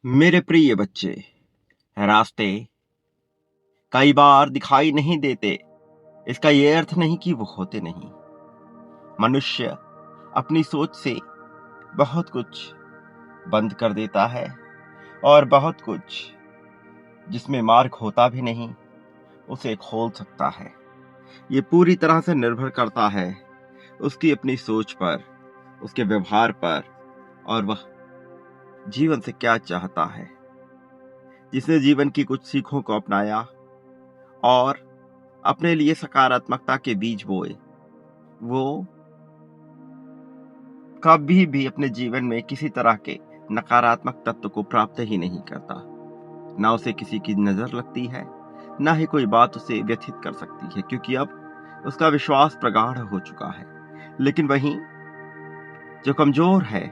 मेरे प्रिय बच्चे, रास्ते कई बार दिखाई नहीं देते। इसका ये अर्थ नहीं कि वो होते नहीं। मनुष्य अपनी सोच से बहुत कुछ बंद कर देता है और बहुत कुछ जिसमें मार्ग होता भी नहीं उसे खोल सकता है। ये पूरी तरह से निर्भर करता है उसकी अपनी सोच पर, उसके व्यवहार पर और वह जीवन से क्या चाहता है। जिसने जीवन की कुछ सीखों को अपनाया और अपने लिए सकारात्मकता के बीज बोए, वो कभी भी अपने जीवन में किसी तरह के नकारात्मक तत्व को प्राप्त ही नहीं करता। ना उसे किसी की नजर लगती है, ना ही कोई बात उसे व्यथित कर सकती है, क्योंकि अब उसका विश्वास प्रगाढ़ हो चुका है। लेकिन वहीं जो कमजोर है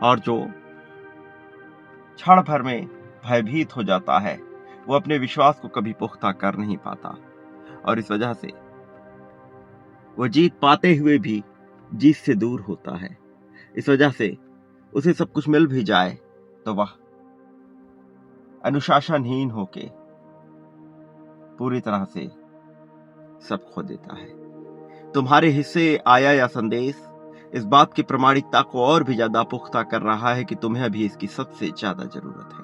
और जो क्षण भर में भयभीत हो जाता है, वो अपने विश्वास को कभी पुख्ता कर नहीं पाता और इस वजह से वो जीत पाते हुए भी जीत से दूर होता है। इस वजह से उसे सब कुछ मिल भी जाए तो वह अनुशासनहीन होके पूरी तरह से सब खो देता है। तुम्हारे हिस्से आया या संदेश इस बात की प्रामाणिकता को और भी ज्यादा पुख्ता कर रहा है कि तुम्हें अभी इसकी सबसे ज्यादा जरूरत है।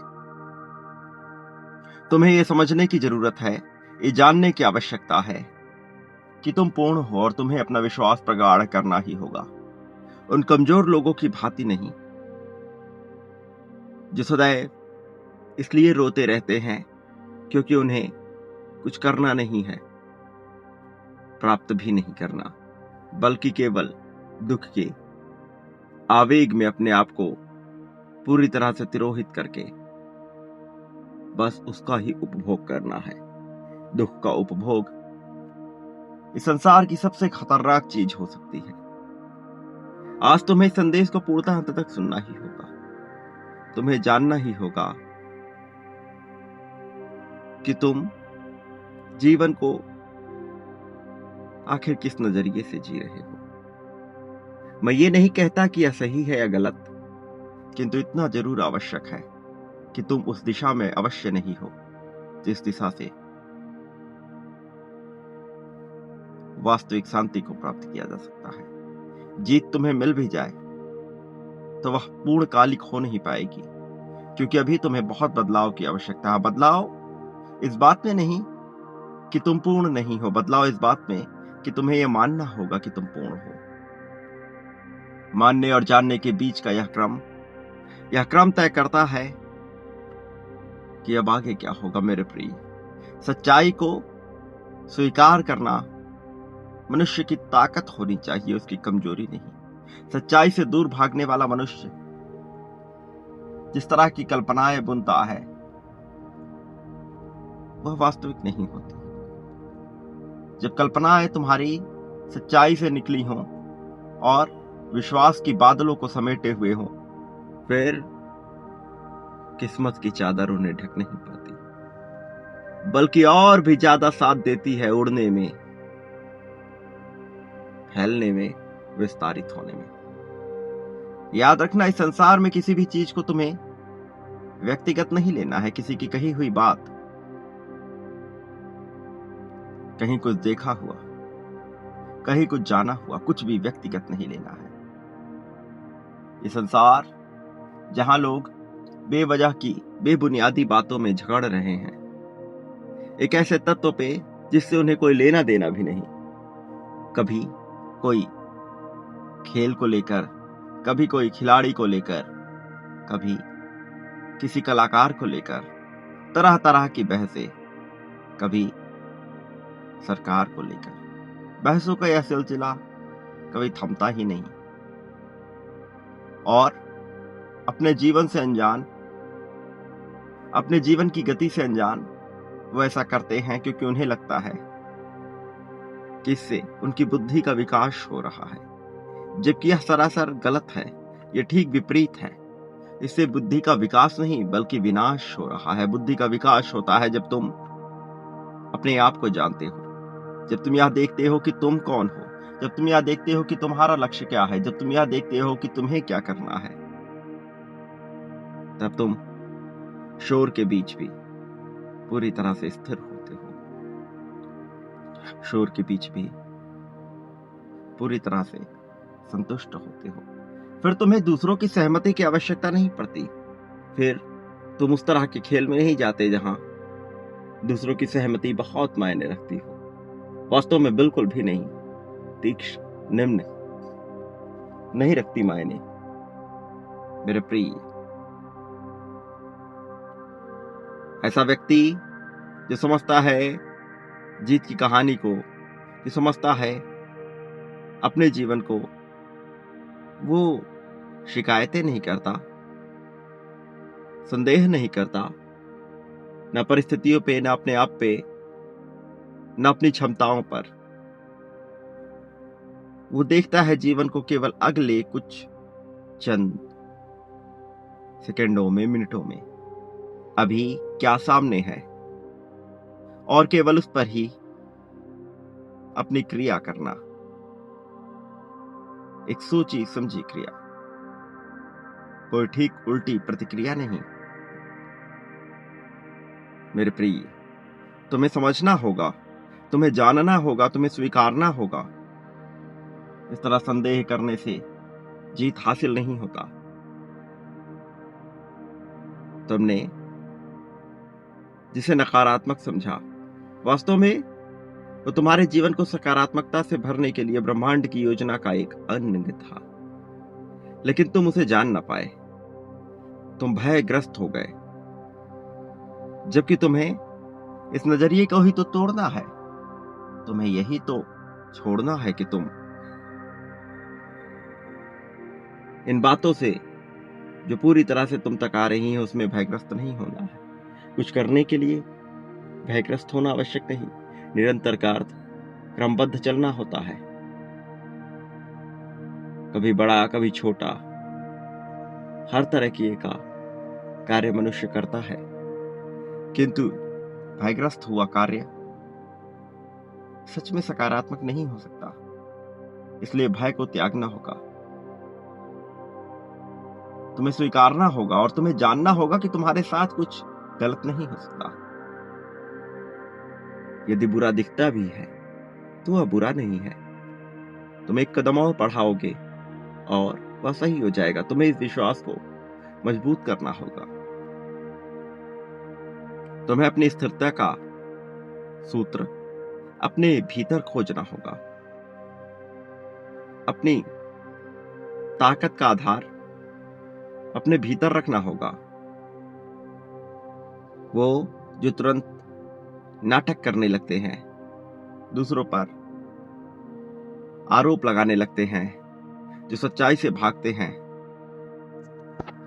तुम्हें यह समझने की जरूरत है, ये जानने की आवश्यकता है कि तुम पूर्ण हो और तुम्हें अपना विश्वास प्रगाढ़ करना ही होगा। उन कमजोर लोगों की भांति नहीं जो सदैव इसलिए रोते रहते हैं क्योंकि उन्हें कुछ करना नहीं है, प्राप्त भी नहीं करना, बल्कि केवल दुख के आवेग में अपने आप को पूरी तरह से तिरोहित करके बस उसका ही उपभोग करना है। दुख का उपभोग इस संसार की सबसे खतरनाक चीज हो सकती है। आज तुम्हें इस संदेश को पूर्णतः अंत तक सुनना ही होगा। तुम्हें जानना ही होगा कि तुम जीवन को आखिर किस नजरिए से जी रहे हो। मैं ये नहीं कहता कि यह सही है या गलत, किंतु इतना जरूर आवश्यक है कि तुम उस दिशा में अवश्य नहीं हो जिस दिशा से वास्तविक शांति को प्राप्त किया जा सकता है। जीत तुम्हें मिल भी जाए तो वह पूर्णकालिक हो नहीं पाएगी, क्योंकि अभी तुम्हें बहुत बदलाव की आवश्यकता है। बदलाव इस बात में नहीं कि तुम पूर्ण नहीं हो, बदलाव इस बात में कि तुम्हें यह मानना होगा कि तुम पूर्ण हो। मानने और जानने के बीच का यह क्रम तय करता है कि अब आगे क्या होगा। मेरे प्रिय, सच्चाई को स्वीकार करना मनुष्य की ताकत होनी चाहिए, उसकी कमजोरी नहीं। सच्चाई से दूर भागने वाला मनुष्य जिस तरह की कल्पनाएं बुनता है वह वास्तविक नहीं होती। जब कल्पनाएं तुम्हारी सच्चाई से निकली हों और विश्वास की बादलों को समेटे हुए हों, फिर किस्मत की चादर उन्हें ढक नहीं पाती, बल्कि और भी ज्यादा साथ देती है उड़ने में, फैलने में, विस्तारित होने में। याद रखना, इस संसार में किसी भी चीज को तुम्हें व्यक्तिगत नहीं लेना है। किसी की कही हुई बात, कहीं कुछ देखा हुआ, कहीं कुछ जाना हुआ, कुछ भी व्यक्तिगत नहीं लेना है। ये संसार जहां लोग बेवजह की बेबुनियादी बातों में झगड़ रहे हैं, एक ऐसे तत्व पे जिससे उन्हें कोई लेना देना भी नहीं। कभी कोई खेल को लेकर, कभी कोई खिलाड़ी को लेकर, कभी किसी कलाकार को लेकर तरह तरह की बहसें, कभी सरकार को लेकर। बहसों का यह सिलसिला कभी थमता ही नहीं और अपने जीवन से अनजान, अपने जीवन की गति से अनजान वो ऐसा करते हैं क्योंकि उन्हें लगता है कि इससे उनकी बुद्धि का विकास हो रहा है, जबकि यह सरासर गलत है। यह ठीक विपरीत है। इससे बुद्धि का विकास नहीं बल्कि विनाश हो रहा है। बुद्धि का विकास होता है जब तुम अपने आप को जानते हो, जब तुम यह देखते हो कि तुम कौन हो, जब तुम यह देखते हो कि तुम्हारा लक्ष्य क्या है, जब तुम यह देखते हो कि तुम्हें क्या करना है, तब तुम शोर के बीच भी पूरी तरह से स्थिर होते हो। शोर के बीच भी पूरी तरह से संतुष्ट होते हो। फिर तुम्हें दूसरों की सहमति की आवश्यकता नहीं पड़ती। फिर तुम उस तरह के खेल में नहीं जाते जहां दूसरों की सहमति बहुत मायने रखती हो। वास्तव में बिल्कुल भी नहीं। तीक्ष्ण निम्न नहीं रखती मायने। मेरे प्रिय, ऐसा व्यक्ति जो समझता है जीत की कहानी को, जो समझता है अपने जीवन को, वो शिकायतें नहीं करता, संदेह नहीं करता, न परिस्थितियों पे, न अपने आप पे, न अपनी क्षमताओं पर। वो देखता है जीवन को केवल अगले कुछ चंद सेकंडों में, मिनटों में, अभी क्या सामने है, और केवल उस पर ही अपनी क्रिया करना। एक सोची समझी क्रिया, कोई ठीक उल्टी प्रतिक्रिया नहीं। मेरे प्रिय, तुम्हें समझना होगा, तुम्हें जानना होगा, तुम्हें स्वीकारना होगा। इस तरह संदेह करने से जीत हासिल नहीं होता। तुमने जिसे नकारात्मक समझा, वास्तव में वो तुम्हारे जीवन को सकारात्मकता से भरने के लिए ब्रह्मांड की योजना का एक अंग था, लेकिन तुम उसे जान ना पाए। तुम भयग्रस्त हो गए, जबकि तुम्हें इस नजरिए को ही तो तोड़ना है। तुम्हें यही तो छोड़ना है कि तुम इन बातों से जो पूरी तरह से तुम तक आ रही हैं उसमें भयग्रस्त नहीं होना है। कुछ करने के लिए भयग्रस्त होना आवश्यक नहीं। निरंतर का अर्थ क्रमबद्ध चलना होता है, कभी बड़ा कभी छोटा, हर तरह की का कार्य मनुष्य करता है, किंतु भयग्रस्त हुआ कार्य सच में सकारात्मक नहीं हो सकता। इसलिए भय को त्यागना होगा, तुम्हें स्वीकारना होगा, और तुम्हें जानना होगा कि तुम्हारे साथ कुछ गलत नहीं हो सकता। यदि बुरा दिखता भी है तो वह बुरा नहीं है। तुम एक कदम और बढ़ाओगे और वह सही हो जाएगा। तुम्हें इस विश्वास को मजबूत करना होगा। तुम्हें अपनी स्थिरता का सूत्र अपने भीतर खोजना होगा। अपनी ताकत का आधार अपने भीतर रखना होगा। वो जो तुरंत नाटक करने लगते हैं, दूसरों पर आरोप लगाने लगते हैं, जो सच्चाई से भागते हैं,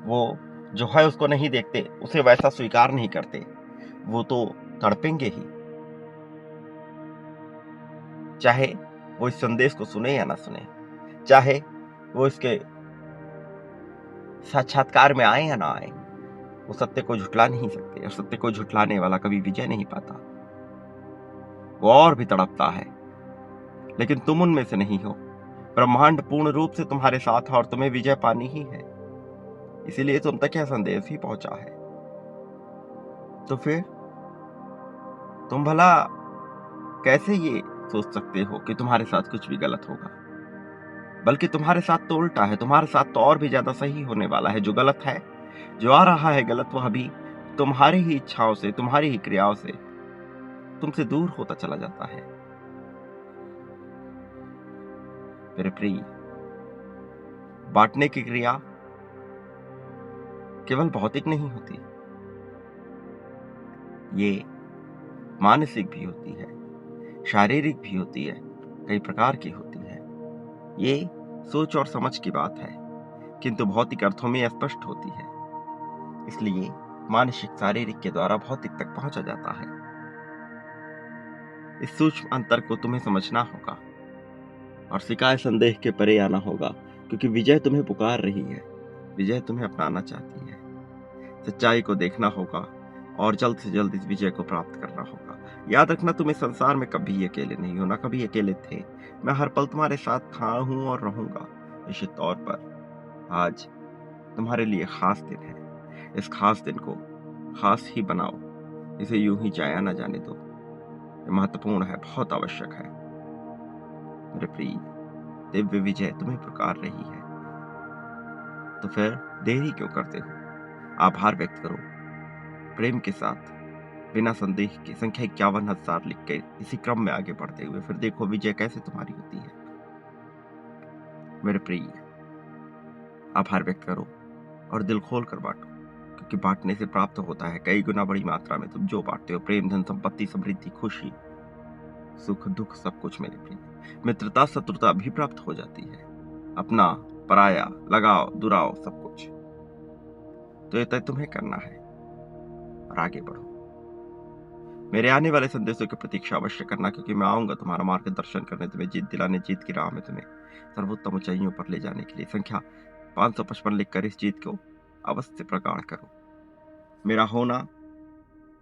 वो जो है उसको नहीं देखते, उसे वैसा स्वीकार नहीं करते, वो तो तड़पेंगे ही, चाहे वो इस संदेश को सुने या ना सुने, चाहे वो इसके साक्षात्कार में आए या ना आए। वो सत्य को झुठला नहीं सकते, और सत्य को झुठलाने वाला कभी विजय नहीं पाता। वो और भी तड़पता है, लेकिन तुम उनमें से नहीं हो। ब्रह्मांड पूर्ण रूप से तुम्हारे साथ है और तुम्हें विजय पानी ही है। इसीलिए तुम तक यह संदेश ही पहुंचा है। तो फिर तुम भला कैसे ये सोच सकते हो कि तुम्हारे साथ कुछ भी गलत होगा? बल्कि तुम्हारे साथ तो उल्टा है। तुम्हारे साथ तो और भी ज्यादा सही होने वाला है। जो गलत है, जो आ रहा है गलत, वह भी तुम्हारी ही इच्छाओं से, तुम्हारी ही क्रियाओं से तुमसे दूर होता चला जाता है। मेरे प्रिय, बांटने की क्रिया केवल भौतिक नहीं होती, ये मानसिक भी होती है, शारीरिक भी होती है, कई प्रकार की होती है। ये सोच और समझ की बात है, किंतु भौतिक अर्थों में स्पष्ट होती है। इसलिए मानसिक शारीरिक के द्वारा भौतिक तक पहुंचा जाता है। इस सूक्ष्म अंतर को तुम्हें समझना होगा और शिकायत संदेह के परे आना होगा, क्योंकि विजय तुम्हें पुकार रही है, विजय तुम्हें अपनाना चाहती है। सच्चाई को देखना होगा और जल्द से जल्द इस विजय को प्राप्त करना होगा। याद रखना, तुम्हें संसार में कभी अकेले नहीं होना, कभी अकेले थे। मैं हर पल तुम्हारे साथ था, हूं और रहूंगा। निश्चित तौर पर आज तुम्हारे लिए खास दिन है। इस खास दिन को खास ही बनाओ, इसे यूं ही जाया ना जाने दो। ये महत्वपूर्ण है, बहुत आवश्यक है। मेरे प्रिय, दिव्य विजय तुम्हें पुकार रही है, तो फिर देरी क्यों करते हो? आभार व्यक्त करो प्रेम के साथ, बिना संदेह के। संख्या 51,000 लिख के इसी क्रम में आगे बढ़ते हुए फिर देखो विजय कैसे तुम्हारी होती है। मेरे प्रिय, आभार व्यक्त करो और दिल खोल कर बांटो, क्योंकि बांटने से प्राप्त होता है कई गुना बड़ी मात्रा में। तुम जो बांटते हो, प्रेम, धन, संपत्ति, समृद्धि, खुशी, सुख, दुख, सब कुछ मेरे प्रिय। मित्रता, शत्रुता भी प्राप्त हो जाती है, अपना, पराया, लगाव, दुराव, सब कुछ। तो ये तय तुम्हें करना है और आगे बढ़ो। मेरे आने वाले संदेशों की प्रतीक्षा अवश्य करना, क्योंकि मैं आऊंगा तुम्हारा मार्गदर्शन करने, तुम्हें जीत दिलाने, जीत की राह में तुम्हें सर्वोत्तम ऊंचाइयों पर ले जाने के लिए। संख्या 555 लिखकर इस जीत को अवश्य प्रगाढ़ करो। मेरा होना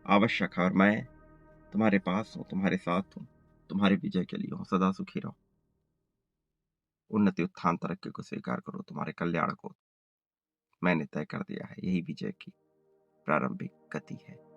आवश्यक है और मैं तुम्हारे पास हूँ, तुम्हारे साथ हूँ, तुम्हारे विजय के लिए हूँ। सदा सुखी रहो। उन्नति, उत्थान, तरक्की को स्वीकार करो। तुम्हारे कल्याण को मैंने तय कर दिया है, यही विजय की प्रारंभिक गति है।